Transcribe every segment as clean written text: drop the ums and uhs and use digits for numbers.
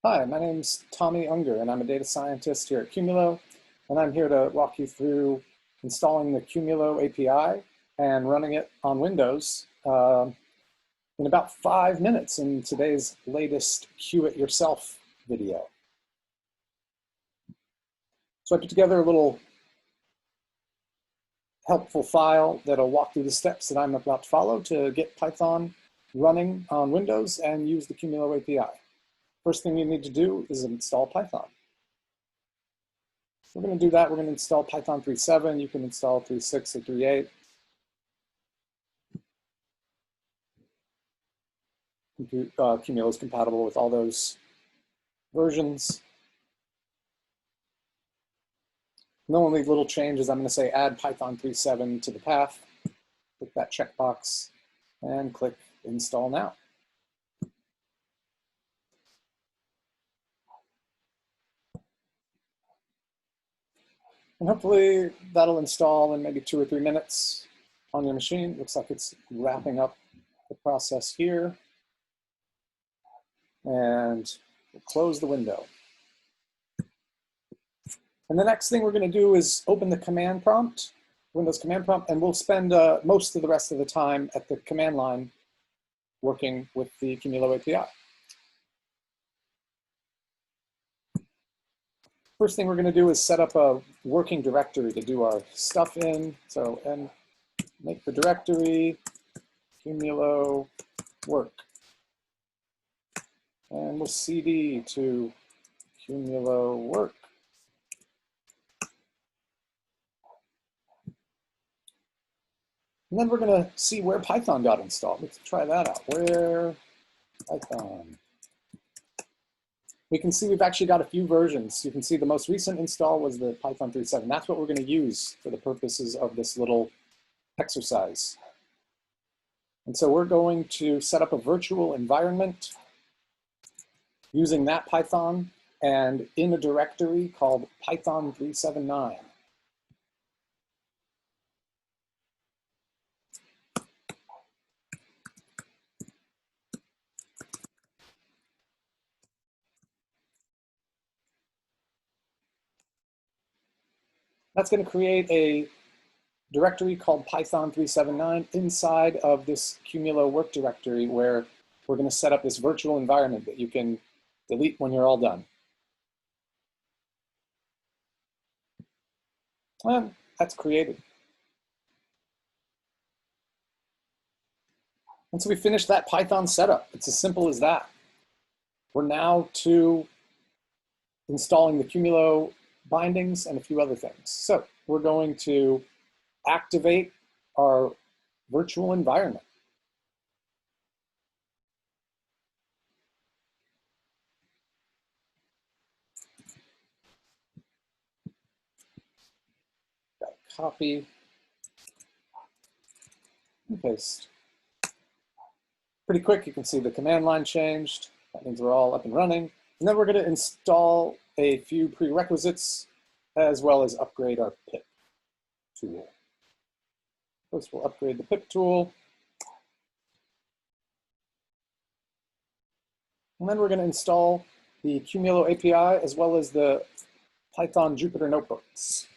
Hi, my name's Tommy Unger, and I'm a data scientist here at Qumulo, and I'm here to walk you through installing the Qumulo API and running it on Windows in about 5 minutes in today's latest Q It Yourself video. So I put together a little helpful file that'll walk through the steps that I'm about to follow to get Python running on Windows and use the Qumulo API. First thing you need to do is install Python. We're going to do that. We're going to install Python 3.7. You can install 3.6 or 3.8. Qumulo is compatible with all those versions. And the only little change is I'm going to say add Python 3.7 to the path. Click that checkbox and click install now. And hopefully that'll install in maybe 2 or 3 minutes on your machine. Looks like it's wrapping up the process here. And we'll close the window. And the next thing we're going to do is open the command prompt, Windows command prompt, and we'll spend most of the rest of the time at the command line working with the Qumulo API. First thing we're going to do is set up a working directory to do our stuff in. So, and make the directory Qumulo work. And we'll cd to Qumulo work. And then we're going to see where Python got installed. Let's try that out. Where Python. We can see we've actually got a few versions. You can see the most recent install was the Python 3.7. That's what we're going to use for the purposes of this little exercise. And so we're going to set up a virtual environment using that Python and in a directory called Python 3.7.9. That's going to create a directory called Python 3.7.9 inside of this Qumulo work directory where we're going to set up this virtual environment that you can delete when you're all done. And that's created. And so we finished that Python setup. It's as simple as that. We're now to installing the Qumulo bindings and a few other things. So we're going to activate our virtual environment. Copy and paste. Pretty quick, you can see the command line changed. That means we're all up and running. And then we're going to install a few prerequisites as well as upgrade our pip tool. First, we'll upgrade the pip tool. And then we're going to install the Qumulo API as well as the Python Jupyter Notebooks.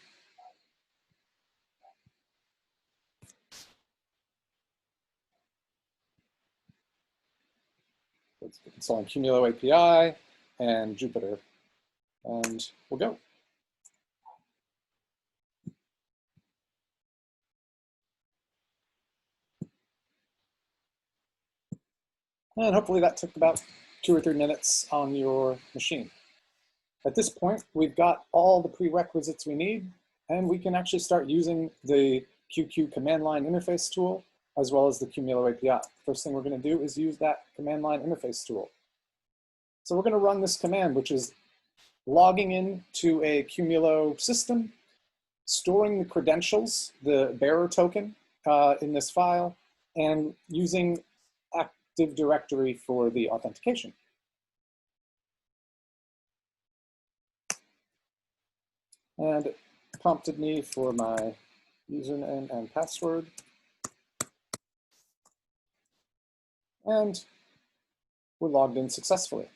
Let's install Qumulo API and Jupyter, and we'll go. And hopefully that took about 2 or 3 minutes on your machine. At this point, we've got all the prerequisites we need, and we can actually start using the QQ command line interface tool as well as the Qumulo API. First thing we're going to do is use that command line interface tool. So we're going to run this command, which is logging in to a Qumulo system, storing the credentials, the bearer token in this file, and using Active Directory for the authentication. And it prompted me for my username and password. And we're logged in successfully.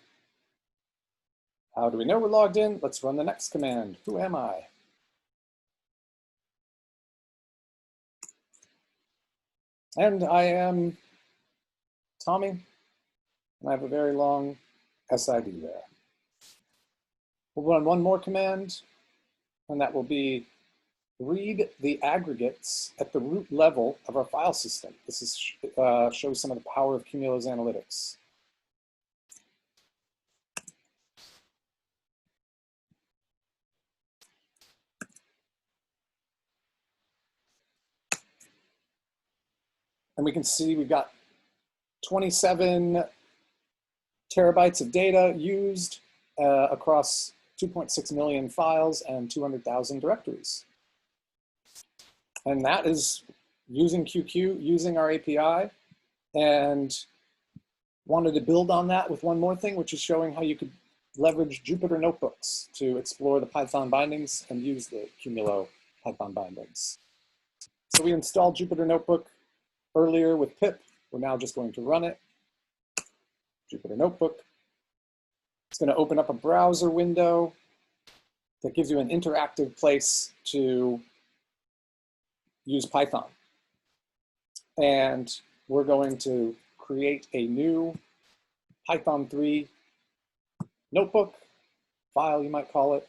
How do we know we're logged in? Let's run the next command. Who am I? And I am Tommy, and I have a very long SID there. We'll run one more command, and that will be read the aggregates at the root level of our file system. This is, shows some of the power of Qumulo's analytics. And we can see we've got 27 terabytes of data used across 2.6 million files and 200,000 directories. And that is using QQ, using our API, and wanted to build on that with one more thing, which is showing how you could leverage Jupyter Notebooks to explore the Python bindings and use the Qumulo Python bindings. So we installed Jupyter Notebook earlier with pip. We're now just going to run it. Jupyter Notebook. It's going to open up a browser window that gives you an interactive place to use Python. And we're going to create a new Python 3 notebook, file you might call it.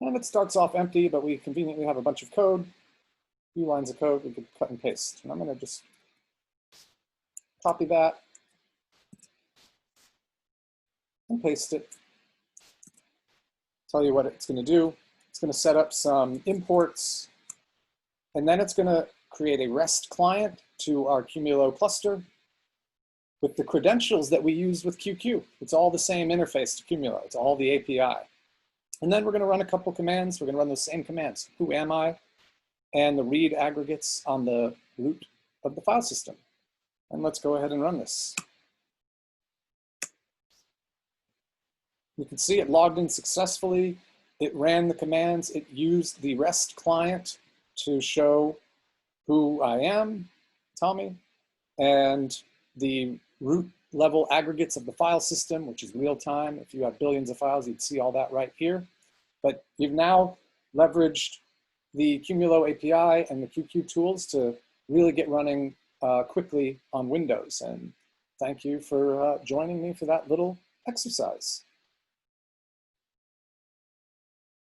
And it starts off empty, but we conveniently have a bunch of code, a few lines of code we could cut and paste. And I'm going to just copy that and paste it. Tell you what it's going to do. It's going to set up some imports, and then it's going to create a REST client to our Qumulo cluster with the credentials that we used with QQ. It's all the same interface to Qumulo. It's all the API. And then we're going to run a couple commands. We're going to run those same commands. Who am I? And the read aggregates on the root of the file system. And let's go ahead and run this. You can see it logged in successfully. It ran the commands. It used the REST client to show who I am, Tommy, and the root level aggregates of the file system, which is real time. If you have billions of files, you'd see all that right here. But you've now leveraged the Qumulo API and the QQ tools to really get running quickly on Windows. And thank you for joining me for that little exercise.